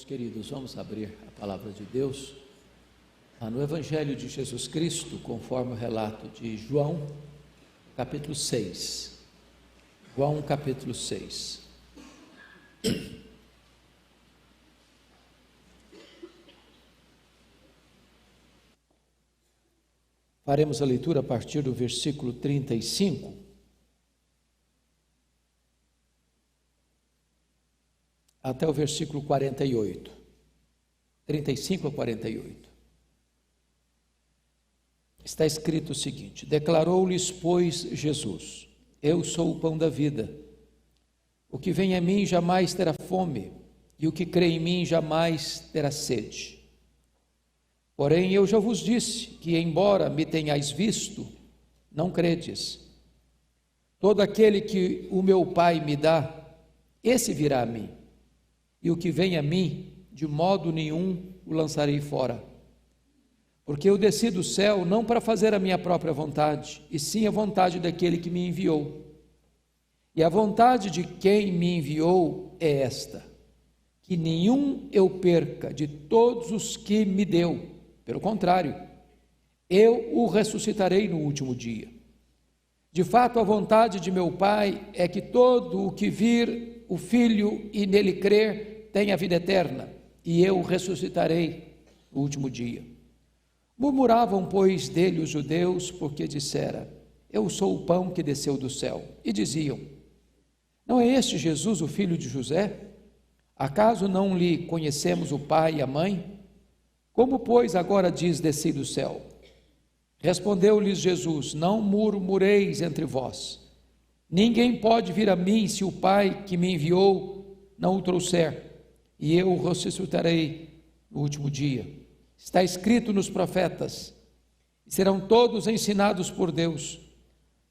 queridos, vamos abrir a palavra de Deus no Evangelho de Jesus Cristo, conforme o relato de João, capítulo 6. João, capítulo 6. Faremos a leitura a partir do versículo 35. Até o versículo 48. 35 a 48. Está escrito o seguinte: declarou-lhes, pois, Jesus: eu sou o pão da vida. O que vem a mim jamais terá fome, e o que crê em mim jamais terá sede. Porém, eu já vos disse que, embora me tenhais visto, não credes. Todo aquele que o meu Pai me dá, esse virá a mim. E o que vem a mim, de modo nenhum o lançarei fora. Porque eu desci do céu não para fazer a minha própria vontade, e sim a vontade daquele que me enviou. E a vontade de quem me enviou é esta: que nenhum eu perca de todos os que me deu. Pelo contrário, eu o ressuscitarei no último dia. De fato, a vontade de meu Pai é que todo o que vir o Filho e nele crer tenha a vida eterna, e eu o ressuscitarei no último dia. Murmuravam, pois, dele os judeus, porque dissera: eu sou o pão que desceu do céu. E diziam: não é este Jesus, o filho de José? Acaso não lhe conhecemos o pai e a mãe? Como, pois, agora diz: desci do céu? Respondeu-lhes Jesus: não murmureis entre vós. Ninguém pode vir a mim se o Pai que me enviou não o trouxer, e eu o ressuscitarei no último dia. Está escrito nos profetas: e serão todos ensinados por Deus.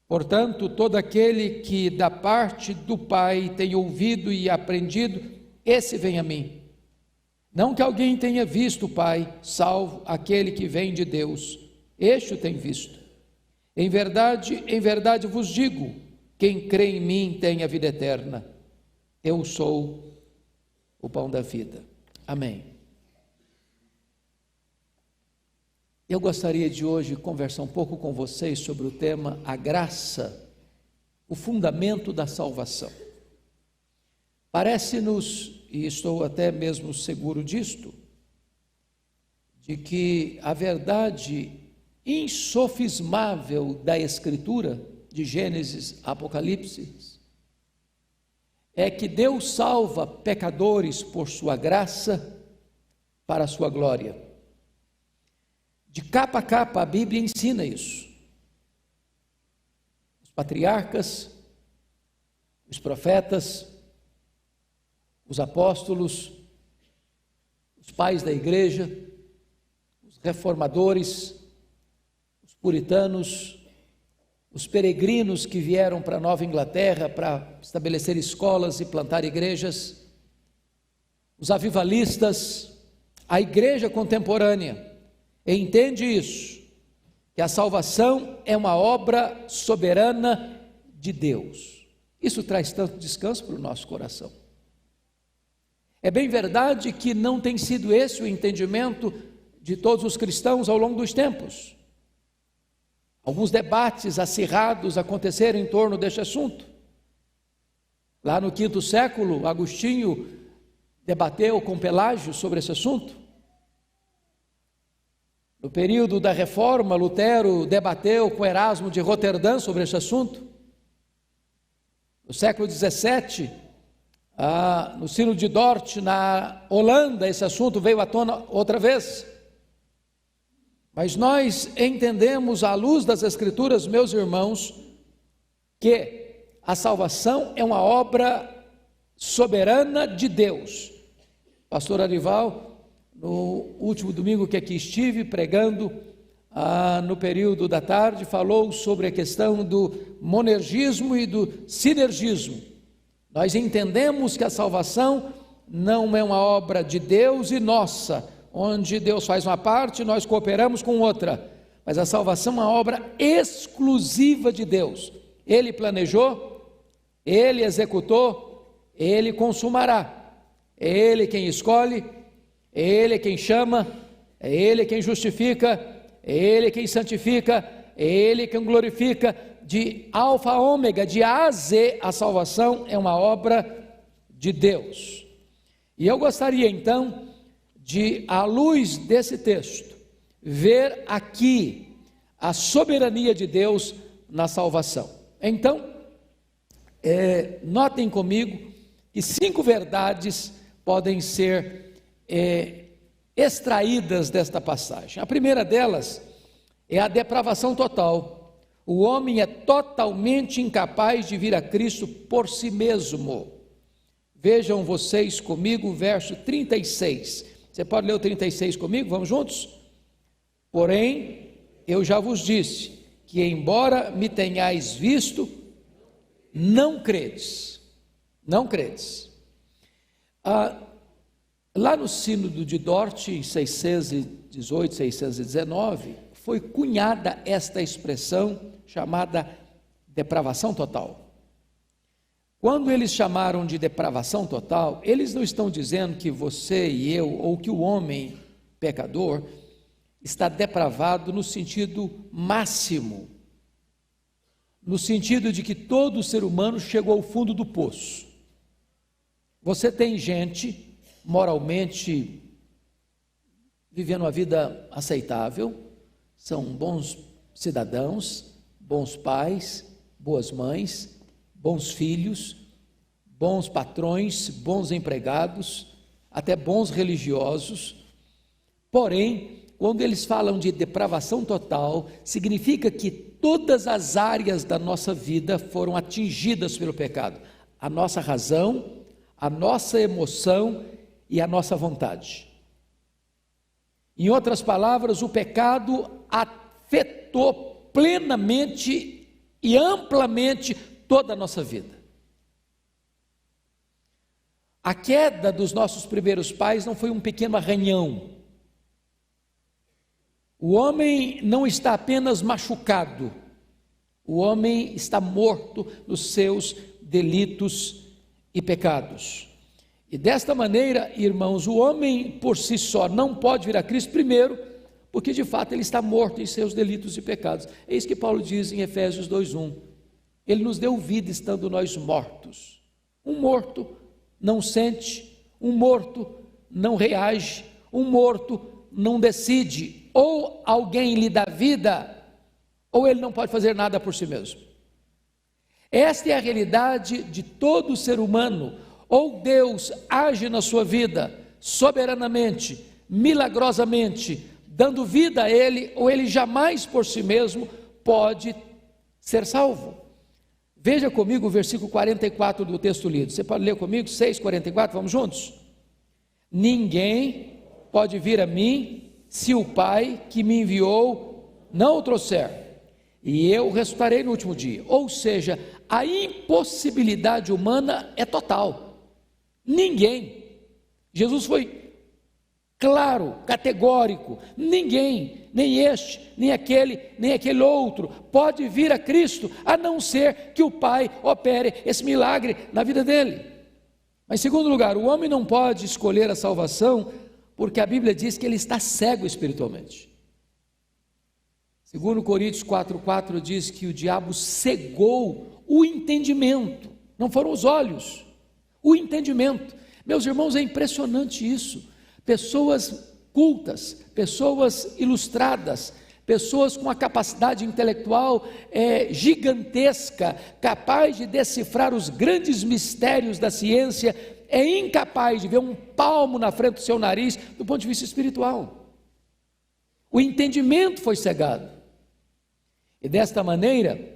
Portanto, todo aquele que da parte do Pai tem ouvido e aprendido, esse vem a mim. Não que alguém tenha visto o Pai, salvo aquele que vem de Deus. Este o tem visto. Em verdade vos digo: quem crê em mim tem a vida eterna. Eu sou o pão da vida. Amém. Eu gostaria de hoje conversar um pouco com vocês sobre o tema a graça, o fundamento da salvação. Parece-nos, e estou até mesmo seguro disto, de que a verdade insofismável da Escritura, de Gênesis a Apocalipse, é que Deus salva pecadores por sua graça, para a sua glória. De capa a capa a Bíblia ensina isso. Os patriarcas, os profetas, os apóstolos, os pais da igreja, os reformadores, os puritanos, os peregrinos que vieram para a Nova Inglaterra para estabelecer escolas e plantar igrejas, os avivalistas, a igreja contemporânea entende isso, que a salvação é uma obra soberana de Deus. Isso traz tanto descanso para o nosso coração. É bem verdade que não tem sido esse o entendimento de todos os cristãos ao longo dos tempos. Alguns debates acirrados aconteceram em torno deste assunto. Lá no quinto século, Agostinho debateu com Pelágio sobre esse assunto. No período da Reforma, Lutero debateu com Erasmo de Roterdã sobre esse assunto. No século XVII, no Sino de Dort, na Holanda, esse assunto veio à tona outra vez. Mas nós entendemos, à luz das Escrituras, meus irmãos, que a salvação é uma obra soberana de Deus. Pastor Arival, no último domingo que aqui estive pregando, no período da tarde, falou sobre a questão do monergismo e do sinergismo. Nós entendemos que a salvação não é uma obra de Deus e nossa, onde Deus faz uma parte e nós cooperamos com outra, mas a salvação é uma obra exclusiva de Deus. Ele planejou, Ele executou, Ele consumará. É Ele quem escolhe, É Ele quem chama, é Ele quem justifica, é Ele quem santifica, é Ele quem glorifica. De alfa a ômega, de A a Z, a salvação é uma obra de Deus. E eu gostaria então de, à luz desse texto, ver aqui a soberania de Deus na salvação. Então, notem comigo que 5 verdades podem ser extraídas desta passagem. A primeira delas é a depravação total. O homem é totalmente incapaz de vir a Cristo por si mesmo. Vejam vocês comigo o verso 36. Você pode ler o 36 comigo? Vamos juntos? Porém, eu já vos disse que, embora me tenhais visto, não credes. Não credes. Lá no Sínodo de Dort, em 618, 619, foi cunhada esta expressão chamada depravação total. Quando eles chamaram de depravação total, eles não estão dizendo que você e eu, ou que o homem pecador, está depravado no sentido máximo, no sentido de que todo ser humano chegou ao fundo do poço. Você tem gente moralmente vivendo uma vida aceitável, são bons cidadãos, bons pais, boas mães, bons filhos, bons patrões, bons empregados, até bons religiosos. Porém, quando eles falam de depravação total, significa que todas as áreas da nossa vida foram atingidas pelo pecado. A nossa razão, a nossa emoção e a nossa vontade. Em outras palavras, o pecado afetou plenamente e amplamente toda a nossa vida. A queda dos nossos primeiros pais não foi um pequeno arranhão. O homem não está apenas machucado, o homem está morto nos seus delitos e pecados. E desta maneira, irmãos, o homem por si só não pode vir a Cristo, primeiro, porque de fato ele está morto em seus delitos e pecados. É isso que Paulo diz em Efésios 2:1. Ele nos deu vida estando nós mortos. Um morto não sente, um morto não reage, um morto não decide. Ou alguém lhe dá vida, ou ele não pode fazer nada por si mesmo. Esta é a realidade de todo ser humano. Ou Deus age na sua vida soberanamente, milagrosamente, dando vida a ele, ou ele jamais por si mesmo pode ser salvo. Veja comigo o versículo 44 do texto lido. Você pode ler comigo? 6:44, vamos juntos? Ninguém pode vir a mim se o Pai que me enviou não o trouxer, e eu ressuscitarei no último dia. Ou seja, a impossibilidade humana é total. Ninguém. Jesus foi claro, categórico. Ninguém, nem este, nem aquele outro, pode vir a Cristo, a não ser que o Pai opere esse milagre na vida dele. Mas, em segundo lugar, o homem não pode escolher a salvação, porque a Bíblia diz que ele está cego espiritualmente. Segundo Coríntios 4:4 diz que o diabo cegou o entendimento, não foram os olhos, o entendimento. Meus irmãos, é impressionante isso. Pessoas cultas, pessoas ilustradas, pessoas com a capacidade intelectual gigantesca, capaz de decifrar os grandes mistérios da ciência, é incapaz de ver um palmo na frente do seu nariz do ponto de vista espiritual. O entendimento foi cegado. E desta maneira,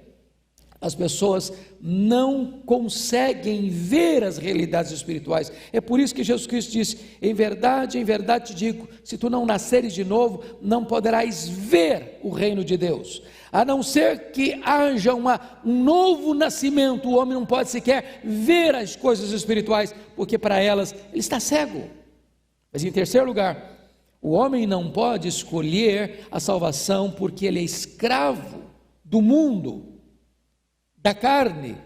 as pessoas não conseguem ver as realidades espirituais. É por isso que Jesus Cristo disse: em verdade te digo, se tu não nasceres de novo, não poderás ver o reino de Deus. A não ser que haja um novo nascimento, o homem não pode sequer ver as coisas espirituais, porque para elas ele está cego. Mas em terceiro lugar, o homem não pode escolher a salvação porque ele é escravo do mundo, da carne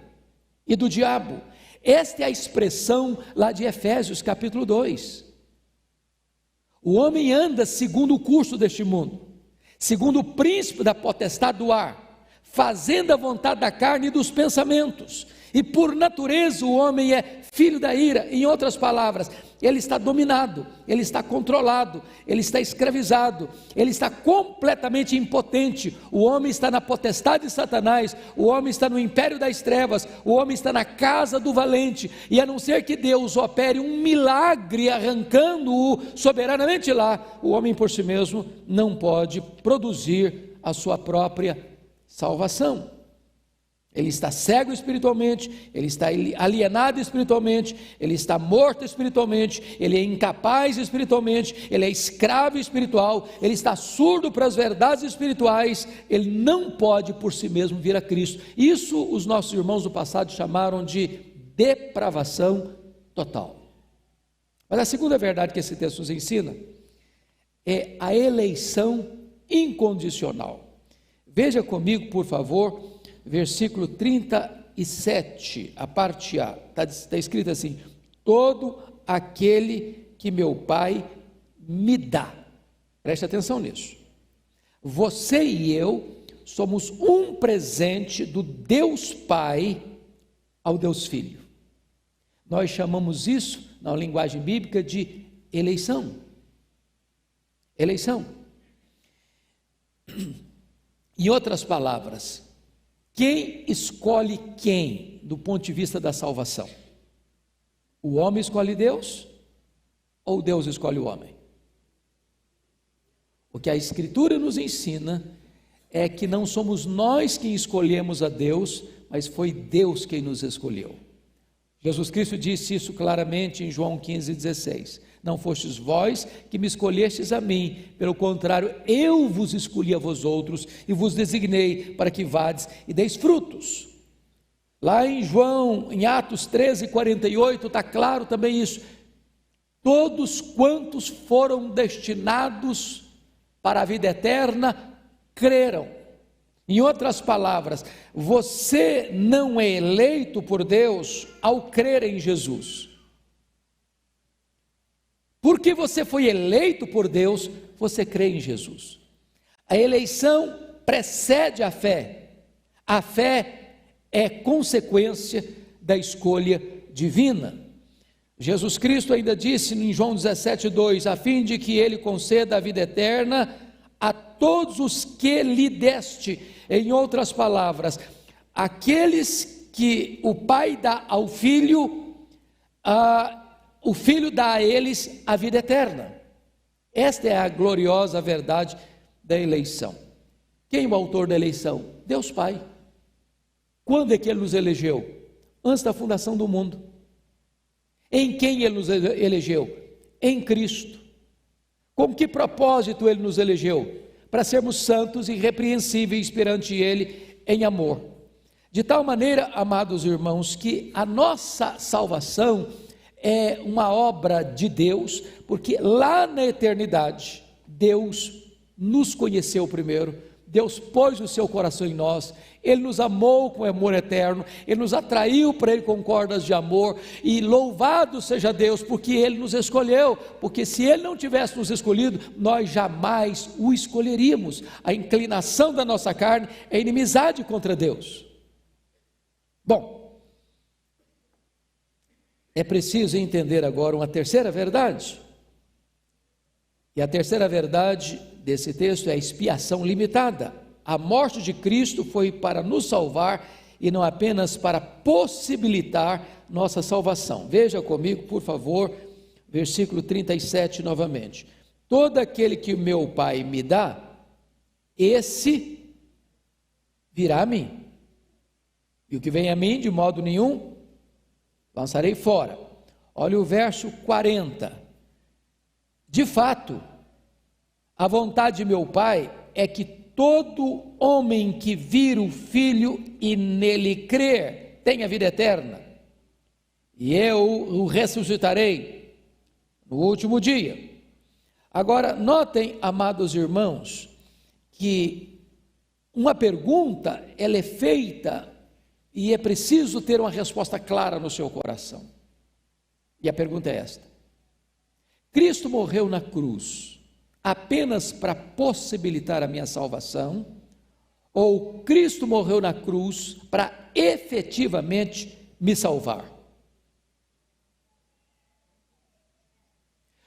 e do diabo. Esta é a expressão lá de Efésios capítulo 2. O homem anda segundo o curso deste mundo, segundo o príncipe da potestade do ar, fazendo a vontade da carne e dos pensamentos. E por natureza o homem é filho da ira. Em outras palavras, ele está dominado, ele está controlado, ele está escravizado, ele está completamente impotente. O homem está na potestade de Satanás, o homem está no império das trevas, o homem está na casa do valente. E a não ser que Deus opere um milagre arrancando-o soberanamente lá, o homem por si mesmo não pode produzir a sua própria salvação. Ele está cego espiritualmente, ele está alienado espiritualmente, ele está morto espiritualmente, ele é incapaz espiritualmente, ele é escravo espiritual, ele está surdo para as verdades espirituais, ele não pode por si mesmo vir a Cristo. Isso os nossos irmãos do passado chamaram de depravação total. Mas a segunda verdade que esse texto nos ensina é a eleição incondicional. Veja comigo, por favor, versículo 37, a parte A, está escrito assim: todo aquele que meu Pai me dá. Preste atenção nisso. Você e eu somos um presente do Deus Pai ao Deus Filho. Nós chamamos isso, na linguagem bíblica, de eleição. Eleição. Em outras palavras, quem escolhe quem do ponto de vista da salvação? O homem escolhe Deus ou Deus escolhe o homem? O que a Escritura nos ensina é que não somos nós quem escolhemos a Deus, mas foi Deus quem nos escolheu. Jesus Cristo disse isso claramente em João 15,16: não fostes vós que me escolhestes a mim, pelo contrário, eu vos escolhi a vós outros e vos designei para que vades e deis frutos. Lá em Atos 13:48 está claro também isso: todos quantos foram destinados para a vida eterna creram. Em outras palavras, você não é eleito por Deus ao crer em Jesus. Porque você foi eleito por Deus, você crê em Jesus. A eleição precede a fé. A fé é consequência da escolha divina. Jesus Cristo ainda disse em João 17:2, a fim de que Ele conceda a vida eterna a todos os que lhe deste. Em outras palavras, aqueles que o Pai dá ao Filho, o Filho dá a eles a vida eterna. Esta é a gloriosa verdade da eleição. Quem é o autor da eleição? Deus Pai. Quando é que Ele nos elegeu? Antes da fundação do mundo. Em quem Ele nos elegeu? Em Cristo. Com que propósito Ele nos elegeu? Para sermos santos e irrepreensíveis perante Ele em amor. De tal maneira, amados irmãos, que a nossa salvação é uma obra de Deus, porque lá na eternidade, Deus nos conheceu primeiro, Deus pôs o seu coração em nós, Ele nos amou com amor eterno, Ele nos atraiu para Ele com cordas de amor, e louvado seja Deus, porque Ele nos escolheu, porque se Ele não tivesse nos escolhido, nós jamais o escolheríamos. A inclinação da nossa carne é inimizade contra Deus. Bom, é preciso entender agora uma terceira verdade, e a terceira verdade desse texto é a expiação limitada. A morte de Cristo foi para nos salvar e não apenas para possibilitar nossa salvação. Veja comigo, por favor, versículo 37 novamente. Todo aquele que o meu Pai me dá, esse virá a mim. E o que vem a mim, de modo nenhum, lançarei fora. Olha o verso 40. De fato, a vontade de meu Pai é que todo homem que vir o Filho e nele crer tenha vida eterna, e eu o ressuscitarei no último dia. Agora, notem, amados irmãos, que uma pergunta, ela é feita e é preciso ter uma resposta clara no seu coração. E a pergunta é esta: Cristo morreu na cruz apenas para possibilitar a minha salvação, ou Cristo morreu na cruz para efetivamente me salvar?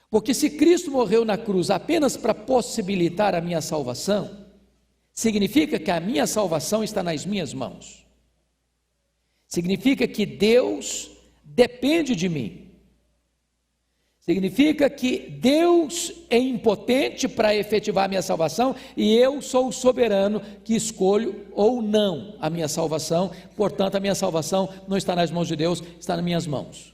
Porque se Cristo morreu na cruz apenas para possibilitar a minha salvação, significa que a minha salvação está nas minhas mãos. Significa que Deus depende de mim. Significa que Deus é impotente para efetivar a minha salvação e eu sou o soberano que escolho ou não a minha salvação. Portanto, a minha salvação não está nas mãos de Deus, está nas minhas mãos.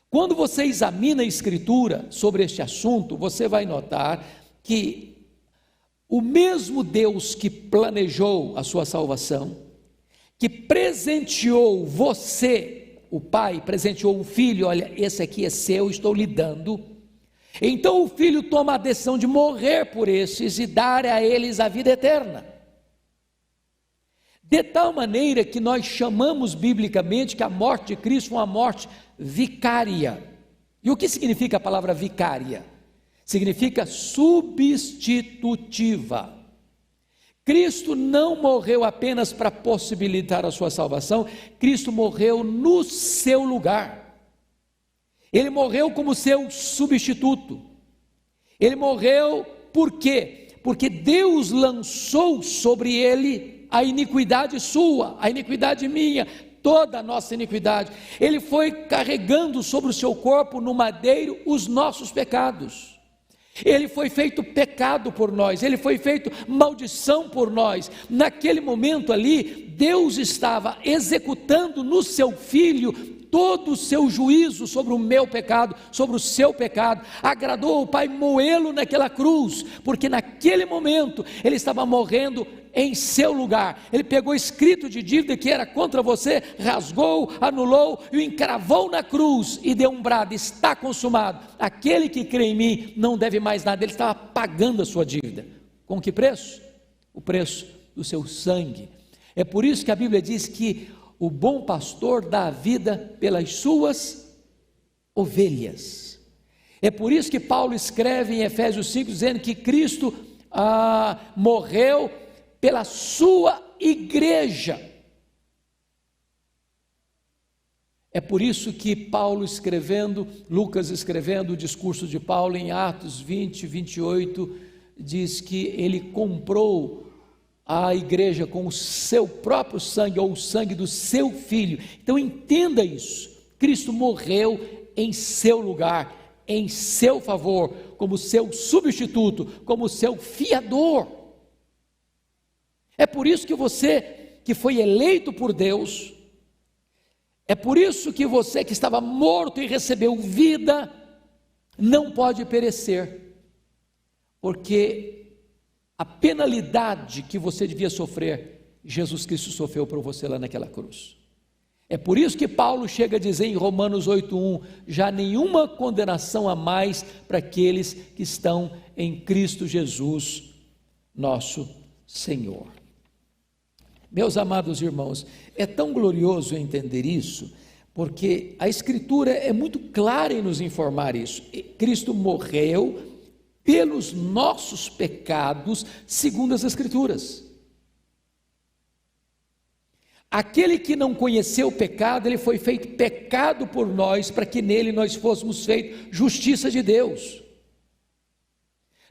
Quando você examina a Escritura sobre este assunto, você vai notar que o mesmo Deus que planejou a sua salvação, que presenteou você, o Pai presenteou o Filho, olha, esse aqui é seu, estou lhe dando. Então o Filho toma a decisão de morrer por esses e dar a eles a vida eterna. De tal maneira que nós chamamos biblicamente que a morte de Cristo foi uma morte vicária. E o que significa a palavra vicária? Significa substitutiva. Cristo não morreu apenas para possibilitar a sua salvação, Cristo morreu no seu lugar. Ele morreu como seu substituto. Ele morreu por quê? Porque Deus lançou sobre ele a iniquidade sua, a iniquidade minha, toda a nossa iniquidade. Ele foi carregando sobre o seu corpo no madeiro os nossos pecados. Ele foi feito pecado por nós, ele foi feito maldição por nós. Naquele momento ali, Deus estava executando no seu Filho todo o seu juízo sobre o meu pecado, sobre o seu pecado. Agradou ao Pai moê-lo naquela cruz, porque naquele momento ele estava morrendo em seu lugar. Ele pegou escrito de dívida que era contra você, rasgou, anulou e o encravou na cruz e deu um brado: está consumado. Aquele que crê em mim não deve mais nada. Ele estava pagando a sua dívida. Com que preço? O preço do seu sangue. É por isso que a Bíblia diz que o bom pastor dá a vida pelas suas ovelhas. É por isso que Paulo escreve em Efésios 5 dizendo que Cristo morreu pela sua igreja. É por isso que Paulo escrevendo, Lucas escrevendo o discurso de Paulo em Atos 20, 28, diz que ele comprou a igreja com o seu próprio sangue, ou o sangue do seu Filho. Então entenda isso, Cristo morreu em seu lugar, em seu favor, como seu substituto, como seu fiador. É por isso que você que foi eleito por Deus, é por isso que você que estava morto e recebeu vida, não pode perecer, porque a penalidade que você devia sofrer, Jesus Cristo sofreu por você lá naquela cruz. É por isso que Paulo chega a dizer em Romanos 8:1, já nenhuma condenação há mais para aqueles que estão em Cristo Jesus, nosso Senhor. Meus amados irmãos, é tão glorioso entender isso, porque a Escritura é muito clara em nos informar isso. Cristo morreu pelos nossos pecados, segundo as Escrituras. Aquele que não conheceu o pecado, ele foi feito pecado por nós, para que nele nós fôssemos feitos justiça de Deus.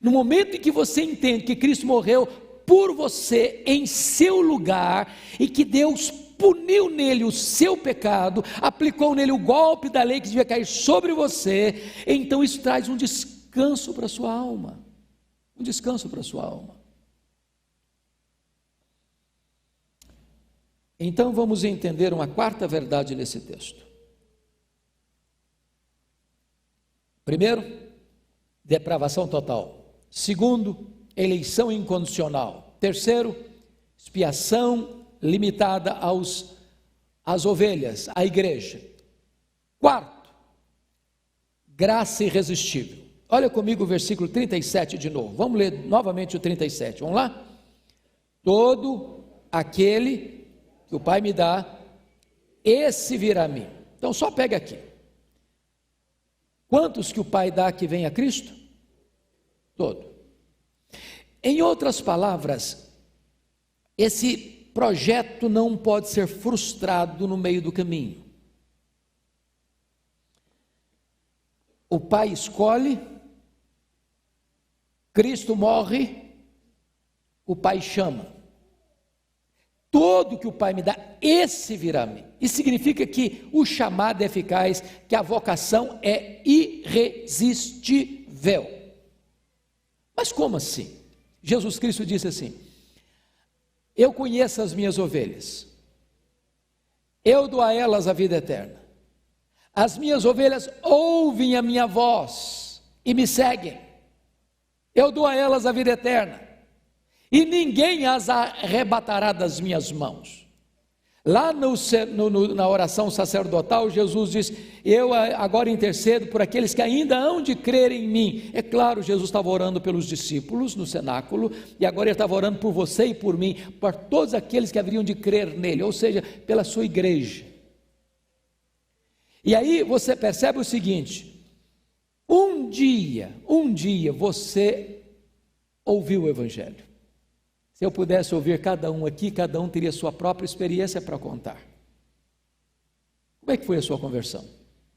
No momento em que você entende que Cristo morreu por você, em seu lugar, e que Deus puniu nele o seu pecado, aplicou nele o golpe da lei que devia cair sobre você, então isso traz um descanso para a sua alma, um descanso para a sua alma. Então vamos entender uma quarta verdade nesse texto. Primeiro, depravação total. Segundo, eleição incondicional. Terceiro, expiação limitada às ovelhas, à igreja. Quarto, graça irresistível. Olha comigo o versículo 37 de novo. Vamos ler novamente o 37. Vamos lá? Todo aquele que o Pai me dá, esse virá a mim. Então só pega aqui. Quantos que o Pai dá que vem a Cristo? Todo. Em outras palavras, esse projeto não pode ser frustrado no meio do caminho. O Pai escolhe, Cristo morre, o Pai chama. Todo que o Pai me dá, esse virá a mim. Isso significa que o chamado é eficaz, que a vocação é irresistível. Mas como assim? Jesus Cristo disse assim: eu conheço as minhas ovelhas, eu dou a elas a vida eterna. As minhas ovelhas ouvem a minha voz e me seguem. Eu dou a elas a vida eterna, e ninguém as arrebatará das minhas mãos. Lá na oração sacerdotal, Jesus diz: eu agora intercedo por aqueles que ainda hão de crer em mim. É claro, Jesus estava orando pelos discípulos no cenáculo, e agora ele estava orando por você e por mim, por todos aqueles que haveriam de crer nele, ou seja, pela sua igreja. E aí você percebe o seguinte: um dia você ouviu o Evangelho. Se eu pudesse ouvir cada um aqui, cada um teria sua própria experiência para contar. Como é que foi a sua conversão?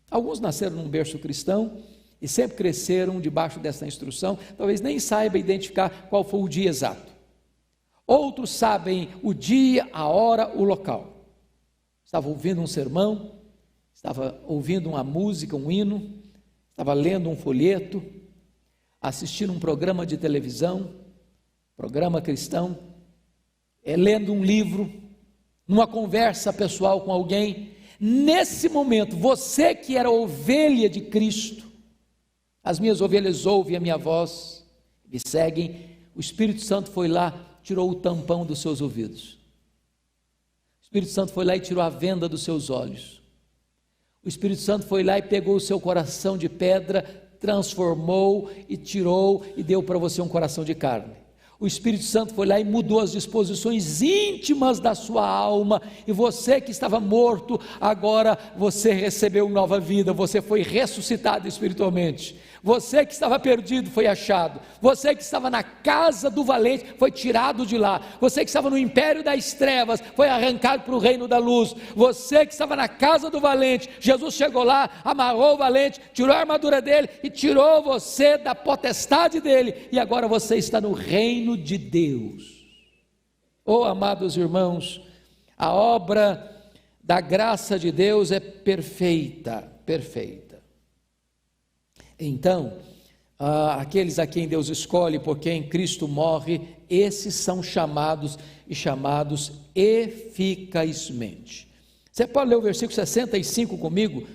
Alguns nasceram num berço cristão e sempre cresceram debaixo dessa instrução, talvez nem saiba identificar qual foi o dia exato. Outros sabem o dia, a hora, o local. Estava ouvindo um sermão, estava ouvindo uma música, um hino, estava lendo um folheto, assistindo um programa de televisão, programa cristão, lendo um livro, numa conversa pessoal com alguém. Nesse momento, você que era ovelha de Cristo, as minhas ovelhas ouvem a minha voz, me seguem, o Espírito Santo foi lá, tirou o tampão dos seus ouvidos, o Espírito Santo foi lá e tirou a venda dos seus olhos, o Espírito Santo foi lá e pegou o seu coração de pedra, transformou e tirou e deu para você um coração de carne. O Espírito Santo foi lá e mudou as disposições íntimas da sua alma, e você que estava morto, agora você recebeu nova vida, você foi ressuscitado espiritualmente. Você que estava perdido foi achado. Você que estava na casa do valente foi tirado de lá. Você que estava no império das trevas foi arrancado para o reino da luz. Você que estava na casa do valente, Jesus chegou lá, amarrou o valente, tirou a armadura dele e tirou você da potestade dele, e agora você está no reino de Deus. Oh, amados irmãos, a obra da graça de Deus é perfeita, perfeita. Então, aqueles a quem Deus escolhe, por quem Cristo morre, esses são chamados e chamados eficazmente. Você pode ler o versículo 65 comigo,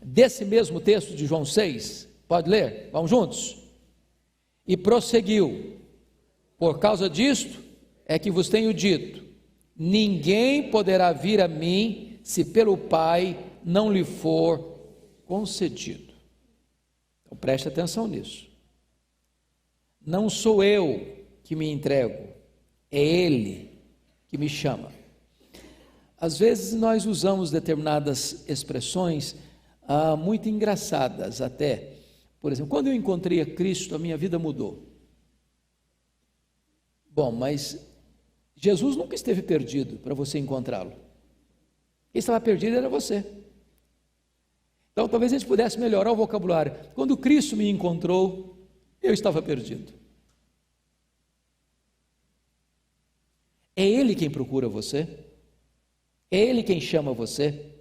desse mesmo texto de João 6? Pode ler? Vamos juntos? E prosseguiu: por causa disto é que vos tenho dito, ninguém poderá vir a mim se pelo Pai não lhe for concedido. Então preste atenção nisso. Não sou eu que me entrego, é Ele que me chama. Às vezes nós usamos determinadas expressões muito engraçadas até. Por exemplo, quando eu encontrei a Cristo, a minha vida mudou. Bom, mas Jesus nunca esteve perdido para você encontrá-lo. Quem estava perdido era você. Então talvez a gente pudesse melhorar o vocabulário. Quando Cristo me encontrou, eu estava perdido. É Ele quem procura você, é Ele quem chama você,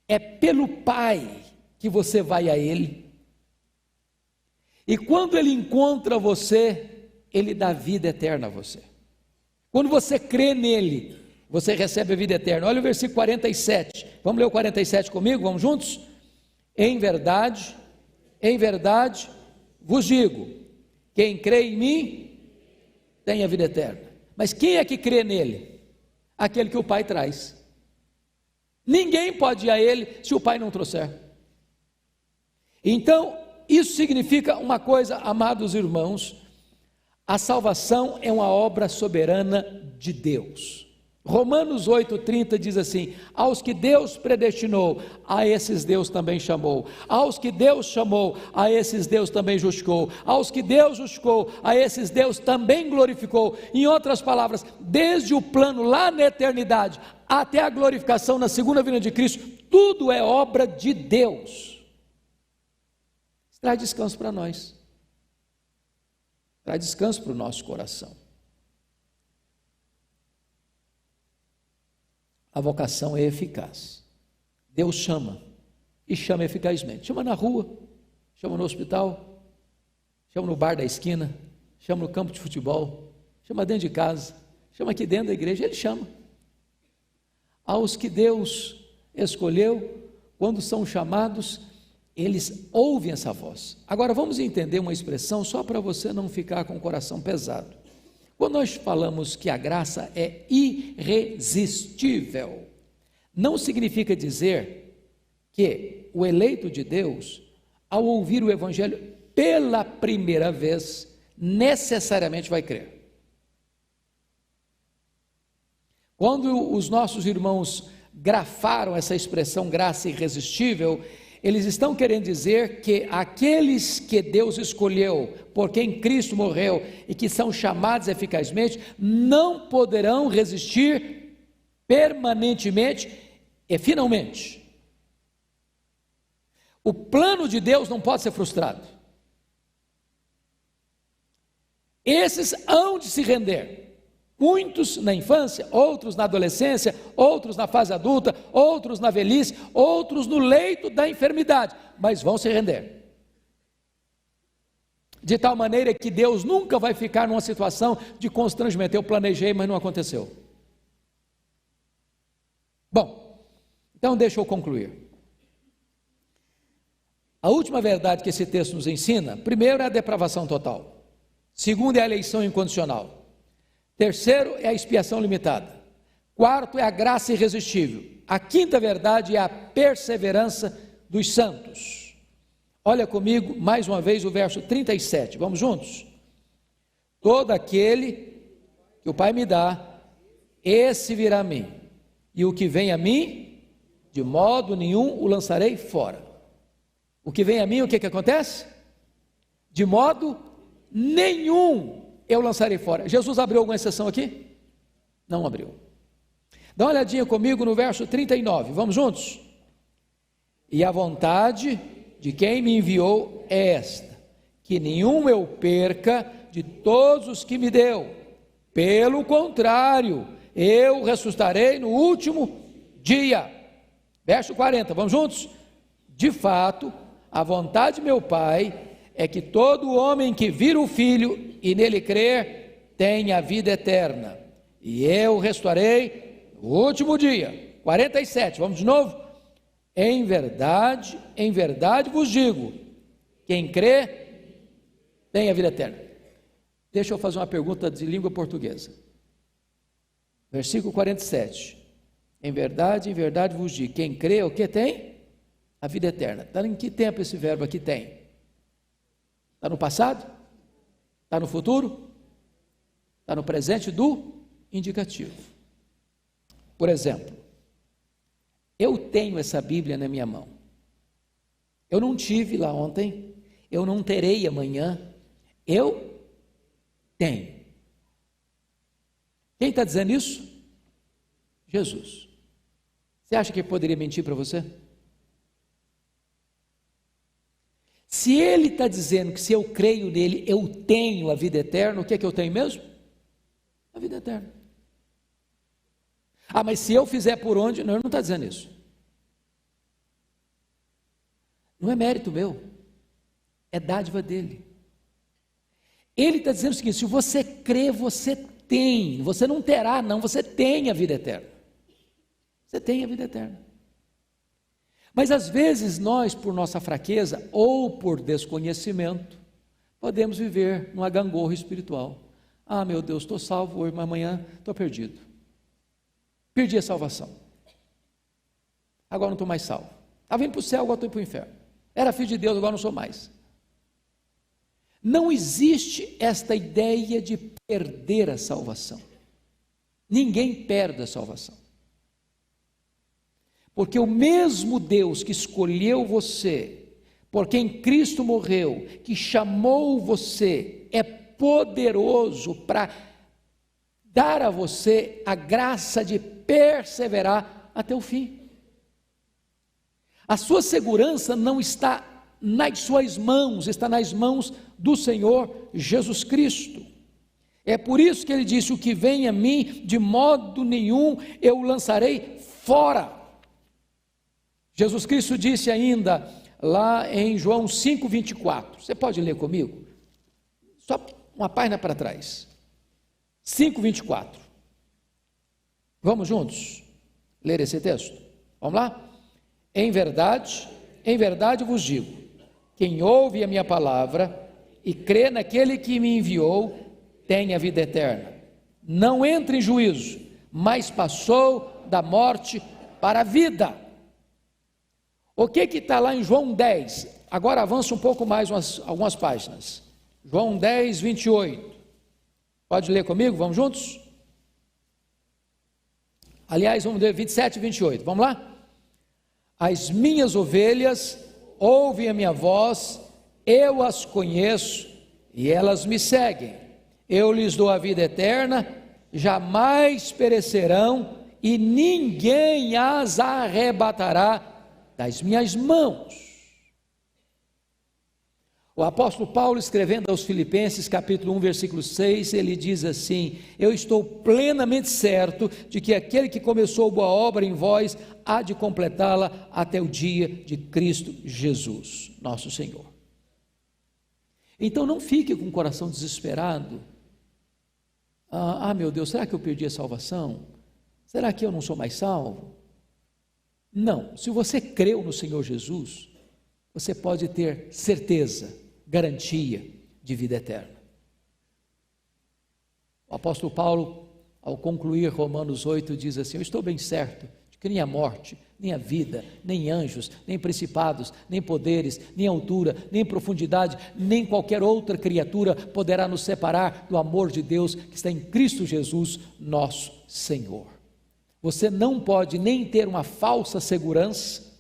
é pelo Pai que você vai a Ele, e quando Ele encontra você, Ele dá vida eterna a você. Quando você crê nele, você recebe a vida eterna. Olha o versículo 47, vamos ler o 47 comigo, vamos juntos? Em verdade vos digo, quem crê em mim, tem a vida eterna. Mas quem é que crê nele? Aquele que o Pai traz. Ninguém pode ir a ele se o Pai não trouxer. Então, isso significa uma coisa, amados irmãos: a salvação é uma obra soberana de Deus. Romanos 8,30 diz assim: aos que Deus predestinou, a esses Deus também chamou. Aos que Deus chamou, a esses Deus também justificou. Aos que Deus justificou, a esses Deus também glorificou. Em outras palavras, desde o plano lá na eternidade até a glorificação na segunda vinda de Cristo, tudo é obra de Deus. Isso traz descanso para nós, traz descanso para o nosso coração. A vocação é eficaz. Deus chama, e chama eficazmente. Chama na rua, chama no hospital, chama no bar da esquina, chama no campo de futebol, chama dentro de casa, chama aqui dentro da igreja, Ele chama. Aos que Deus escolheu, quando são chamados, eles ouvem essa voz. Agora vamos entender uma expressão, só para você não ficar com o coração pesado. Quando nós falamos que a graça é irresistível, não significa dizer que o eleito de Deus, ao ouvir o Evangelho pela primeira vez, necessariamente vai crer. Quando os nossos irmãos grafaram essa expressão graça irresistível, eles estão querendo dizer que aqueles que Deus escolheu, por quem Cristo morreu e que são chamados eficazmente, não poderão resistir permanentemente e finalmente. O plano de Deus não pode ser frustrado. Esses hão de se render. Muitos na infância, outros na adolescência, outros na fase adulta, outros na velhice, outros no leito da enfermidade, mas vão se render. De tal maneira que Deus nunca vai ficar numa situação de constrangimento. Eu planejei, mas não aconteceu. Bom, então deixa eu concluir. A última verdade que esse texto nos ensina, primeiro é a depravação total. Segundo é a eleição incondicional. Terceiro é a expiação limitada. Quarto é a graça irresistível. A quinta verdade é a perseverança dos santos. Olha comigo mais uma vez o verso 37, vamos juntos? Todo aquele que o Pai me dá, esse virá a mim, e o que vem a mim, de modo nenhum o lançarei fora. O que vem a mim, o que acontece? De modo nenhum eu lançarei fora. Jesus abriu alguma exceção aqui? Não abriu. Dá uma olhadinha comigo no verso 39, vamos juntos? E a vontade de quem me enviou é esta, que nenhum eu perca de todos os que me deu. Pelo contrário, eu ressuscitarei no último dia. Verso 40, vamos juntos? De fato, a vontade de meu Pai é que todo homem que vira o Filho e nele crer, tenha a vida eterna, e eu ressuscitarei no último dia. 47, vamos de novo? Em verdade vos digo, quem crê, tem a vida eterna. Deixa eu fazer uma pergunta de língua portuguesa. Versículo 47, em verdade vos digo, quem crê, o que tem? A vida eterna. Está em que tempo esse verbo aqui tem? Está no passado? Está no futuro? Está no presente do indicativo. Por exemplo, eu tenho essa Bíblia na minha mão. Eu não tive lá ontem, eu não terei amanhã, eu tenho. Quem está dizendo isso? Jesus. Você acha que ele poderia mentir para você? Se ele está dizendo que se eu creio nele, eu tenho a vida eterna, o que é que eu tenho mesmo? A vida eterna. Ah, mas se eu fizer por onde? Não, ele não está dizendo isso. Não é mérito meu, é dádiva dele. Ele está dizendo o seguinte: se você crê, você tem, você não terá, não, você tem a vida eterna. Você tem a vida eterna. Mas às vezes nós, por nossa fraqueza ou por desconhecimento, podemos viver numa gangorra espiritual. Ah, meu Deus, estou salvo hoje, mas amanhã estou perdido. Perdi a salvação. Agora não estou mais salvo. Estava indo para o céu, agora estou indo para o inferno. Era filho de Deus, agora não sou mais. Não existe esta ideia de perder a salvação. Ninguém perde a salvação. Porque o mesmo Deus que escolheu você, por quem Cristo morreu, que chamou você, é poderoso para dar a você a graça de perseverar até o fim. A sua segurança não está nas suas mãos, está nas mãos do Senhor Jesus Cristo. É por isso que ele disse: o que vem a mim, de modo nenhum eu o lançarei fora. Jesus Cristo disse ainda, lá em João 5,24, você pode ler comigo? Só uma página para trás, 5,24, vamos juntos ler esse texto? Vamos lá? Em verdade vos digo, quem ouve a minha palavra e crê naquele que me enviou, tem a vida eterna, não entra em juízo, mas passou da morte para a vida. O que está lá em João 10? Agora avança um pouco mais, algumas páginas. João 10, 28. Pode ler comigo? Vamos juntos? Aliás, vamos ler 27 e 28. Vamos lá? As minhas ovelhas ouvem a minha voz, eu as conheço e elas me seguem. Eu lhes dou a vida eterna, jamais perecerão e ninguém as arrebatará das minhas mãos. O apóstolo Paulo, escrevendo aos Filipenses, capítulo 1, versículo 6, ele diz assim: eu estou plenamente certo de que aquele que começou boa obra em vós, há de completá-la até o dia de Cristo Jesus, nosso Senhor. Então não fique com o coração desesperado. Meu Deus, será que eu perdi a salvação? Será que eu não sou mais salvo? Não, se você creu no Senhor Jesus, você pode ter certeza, garantia de vida eterna. O apóstolo Paulo, ao concluir Romanos 8, diz assim: eu estou bem certo de que nem a morte, nem a vida, nem anjos, nem principados, nem poderes, nem altura, nem profundidade, nem qualquer outra criatura poderá nos separar do amor de Deus que está em Cristo Jesus, nosso Senhor. Você não pode nem ter uma falsa segurança.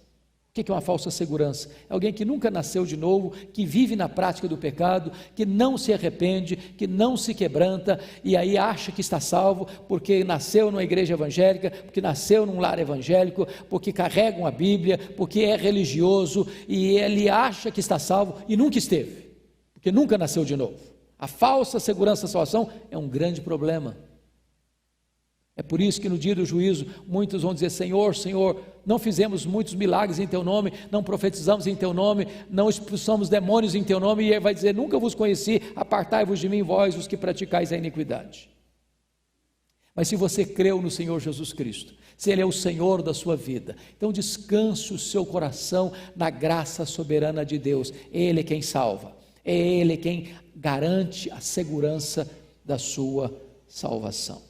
O que é uma falsa segurança? É alguém que nunca nasceu de novo, que vive na prática do pecado, que não se arrepende, que não se quebranta, e aí acha que está salvo, porque nasceu numa igreja evangélica, porque nasceu num lar evangélico, porque carrega uma Bíblia, porque é religioso, e ele acha que está salvo, e nunca esteve, porque nunca nasceu de novo. A falsa segurança da salvação é um grande problema. É por isso que no dia do juízo, muitos vão dizer: Senhor, Senhor, não fizemos muitos milagres em Teu nome, não profetizamos em Teu nome, não expulsamos demônios em Teu nome, e Ele vai dizer: nunca vos conheci, apartai-vos de mim, vós os que praticais a iniquidade. Mas se você creu no Senhor Jesus Cristo, se Ele é o Senhor da sua vida, então descanse o seu coração na graça soberana de Deus. Ele é quem salva, é Ele quem garante a segurança da sua salvação.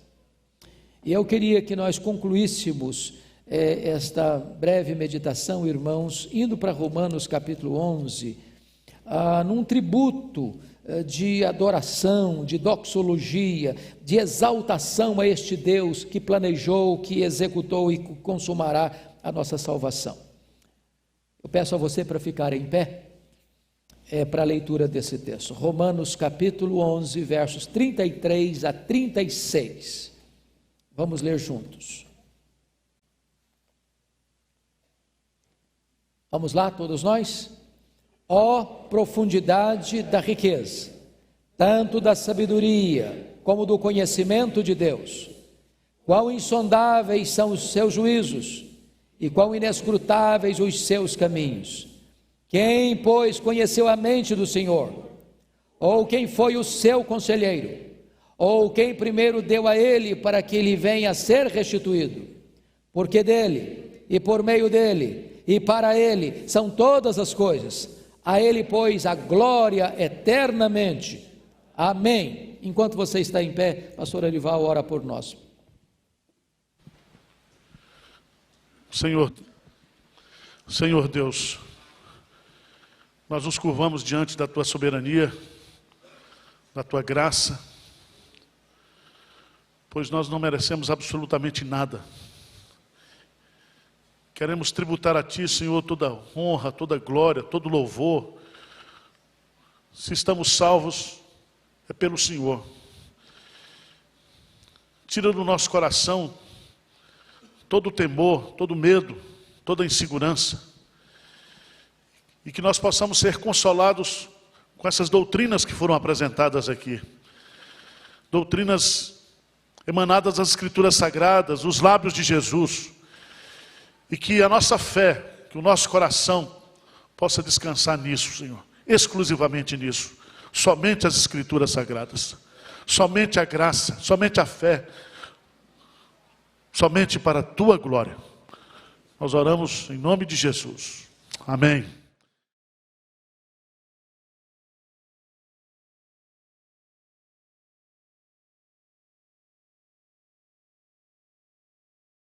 E eu queria que nós concluíssemos esta breve meditação, irmãos, indo para Romanos capítulo 11, num tributo de adoração, de doxologia, de exaltação a este Deus que planejou, que executou e consumará a nossa salvação. Eu peço a você para ficar em pé, para a leitura desse texto. Romanos capítulo 11, versos 33 a 36. Vamos ler juntos. Vamos lá, todos nós? Ó profundidade da riqueza, tanto da sabedoria como do conhecimento de Deus! Quão insondáveis são os seus juízos, e quão inescrutáveis os seus caminhos! Quem, pois, conheceu a mente do Senhor? Ou quem foi o seu conselheiro? Ou quem primeiro deu a ele para que ele venha a ser restituído? Porque dele, e por meio dele, e para ele são todas as coisas. A ele, pois, a glória eternamente. Amém. Enquanto você está em pé, pastor Arival ora por nós. Senhor Deus, nós nos curvamos diante da tua soberania, da tua graça, pois nós não merecemos absolutamente nada. Queremos tributar a Ti, Senhor, toda honra, toda glória, todo louvor. Se estamos salvos, é pelo Senhor. Tira do nosso coração todo o temor, todo o medo, toda a insegurança. E que nós possamos ser consolados com essas doutrinas que foram apresentadas aqui. Doutrinas emanadas das Escrituras Sagradas, os lábios de Jesus. E que a nossa fé, que o nosso coração possa descansar nisso, Senhor. Exclusivamente nisso. Somente as Escrituras Sagradas. Somente a graça, somente a fé. Somente para a Tua glória. Nós oramos em nome de Jesus. Amém.